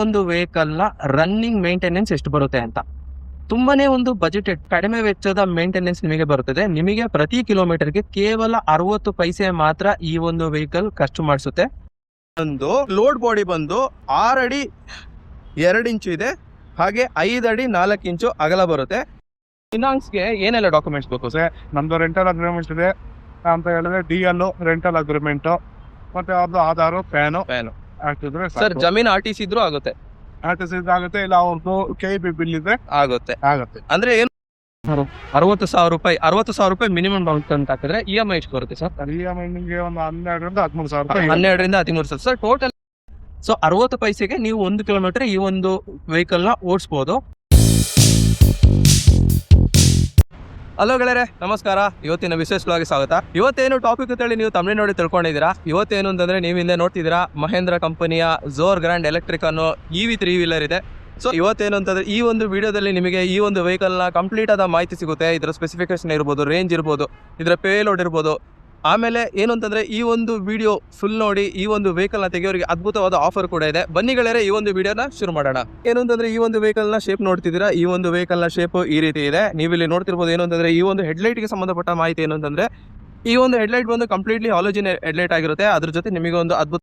ಒಂದು ವೆಹಿಕಲ್ ನ running maintenance ಎಷ್ಟು ಬರುತ್ತೆ ಅಂತ. ತುಂಬಾನೇ ಒಂದು ಬಜೆಟೆಡ್ ಕಡಿಮೆ ವೆಚ್ಚದ ಮೇಂಟೆನೆನ್ಸ್ ನಿಮಗೆ ಬರುತ್ತದೆ. ನಿಮಗೆ ಪ್ರತಿ ಕಿಲೋಮೀಟರ್ಗೆ ಕೇವಲ 60 ಪೈಸೆ ಮಾತ್ರ ಈ ಒಂದು ವೆಹಿಕಲ್ ಖರ್ಚು ಮಾಡಿಸುತ್ತೆ. ಒಂದು ಲೋಡ್ ಬಾಡಿ ಬಂದು 6 ಅಡಿ 2 ಇಂಚು ಇದೆ, ಹಾಗೆ 5 ಅಡಿ 4 ಇಂಚು ಅಗಲ ಬರುತ್ತೆ. ಫಿನಾನ್ಸ್ಗೆ ಏನೆಲ್ಲ ಡಾಕ್ಯುಮೆಂಟ್ಸ್ ಬೇಕು ಸರ್? ನಮ್ದು ರೆಂಟಲ್ ಅಗ್ರಿಮೆಂಟ್ ಇದೆ ಅಂತ ಹೇಳಿದ್ರೆ DL ರೆಂಟಲ್ ಅಗ್ರಿಮೆಂಟ್ ಮತ್ತೆ ಅವ್ರದ್ದು ಆಧಾರ್ ಪ್ಯಾನು ಹಾಕಿದ್ರೆ ಸರ್ ಜಮೀನ್ RTC ಇದ್ರೂ ಆಗುತ್ತೆ, ಆಗುತ್ತೆ. ಇಲ್ಲ ಅವ್ರದ್ದು KB ಬಿಲ್ ಇದ್ರೆ ಆಗುತ್ತೆ. ಅಂದ್ರೆ ಏನು 60,000 ರೂಪಾಯಿ ಮಿನಿಮಮ್ ಅಂತ ಹಾಕಿದ್ರೆ EMI ಎಷ್ಟು ಬರುತ್ತೆ ಸರ್? ನಿಮಗೆ ಒಂದು 12ರಿಂದ 13,000 ರೂಪಾಯಿ. 12ರಿಂದ 13,000 ಸರ್ ಟೋಟಲ್. ಸೊ 60 ಪೈಸೆಗೆ ನೀವು 1 ಕಿಲೋಮೀಟರ್ ಈ ಒಂದು ವೆಹಿಕಲ್ ನ ಓಡಿಸಬಹುದು. ಹಲೋ ಗೆಳೆಯರೆ, ನಮಸ್ಕಾರ. ಇವತ್ತಿನ ವಿಶೇಷ ವ್ಲಾಗ್ಗೆ ಸ್ವಾಗತ. ಇವತ್ತೇನು ಟಾಪಿಕ್ ಅಂತೇಳಿ ನೀವು ತಮಿಳು ನೋಡಿ ತಿಳ್ಕೊಂಡಿದ್ದೀರಾ. ಇವತ್ತೇನು ಅಂತಂದ್ರೆ ನೀವು ಹಿಂದೆ ನೋಡ್ತಿದ್ದೀರಾ ಮಹೇಂದ್ರ ಕಂಪನಿಯ ಝೋರ್ ಗ್ರ್ಯಾಂಡ್ ಎಲೆಕ್ಟ್ರಿಕ್ ಅನ್ನೋ EV 3 ವೀಲರ್ ಇದೆ. ಸೊ ಇವತ್ತೇನು ಅಂತಂದ್ರೆ ಈ ಒಂದು ವಿಡಿಯೋದಲ್ಲಿ ನಿಮಗೆ ಈ ಒಂದು ವೆಹಿಕಲ್ನ ಕಂಪ್ಲೀಟ್ ಆದ ಮಾಹಿತಿ ಸಿಗುತ್ತೆ. ಇದರ ಸ್ಪೆಸಿಫಿಕೇಶನ್ ಇರ್ಬೋದು, ರೇಂಜ್ ಇರ್ಬೋದು, ಇದರ ಪೇಲೋಡ್ ಇರ್ಬೋದು. ಆಮೇಲೆ ಏನು ಅಂತಂದ್ರೆ ಈ ಒಂದು ವಿಡಿಯೋ ಫುಲ್ ನೋಡಿ ಈ ಒಂದು ವೆಹಿಕಲ್ನ ತೆಗೆಯೋರಿಗೆ ಅದ್ಭುತವಾದ ಆಫರ್ ಕೂಡ ಇದೆ. ಬನ್ನಿ ಗೆಳೆಯರೆ, ಈ ಒಂದು ವಿಡಿಯೋನ ಶುರು ಮಾಡೋಣ. ಏನು ಅಂತಂದ್ರೆ ಈ ಒಂದು ವೆಹಿಕಲ್ನ ಶೇಪ್ ನೋಡ್ತಿದ್ದೀರಾ. ಈ ಒಂದು ವೆಹಿಕಲ್ನ ಶೇಪ್ ಈ ರೀತಿ ಇದೆ. ನೀವು ಇಲ್ಲಿ ನೋಡ್ತಿರ್ಬೋದು. ಏನು ಅಂತಂದ್ರೆ ಈ ಒಂದು ಹೆಡ್ಲೈಟ್ಗೆ ಸಂಬಂಧಪಟ್ಟ ಮಾಹಿತಿ ಏನು ಅಂತಂದ್ರೆ ಈ ಒಂದು ಹೆಡ್ಲೈಟ್ ಬಂದು ಕಂಪ್ಲೀಟ್ಲಿ ಹಾಲೋಜಿನ್ ಹೆಡ್ಲೈಟ್ ಆಗಿರುತ್ತೆ. ಅದ್ರ ಜೊತೆ ನಿಮಗೆ ಒಂದು ಅದ್ಭುತ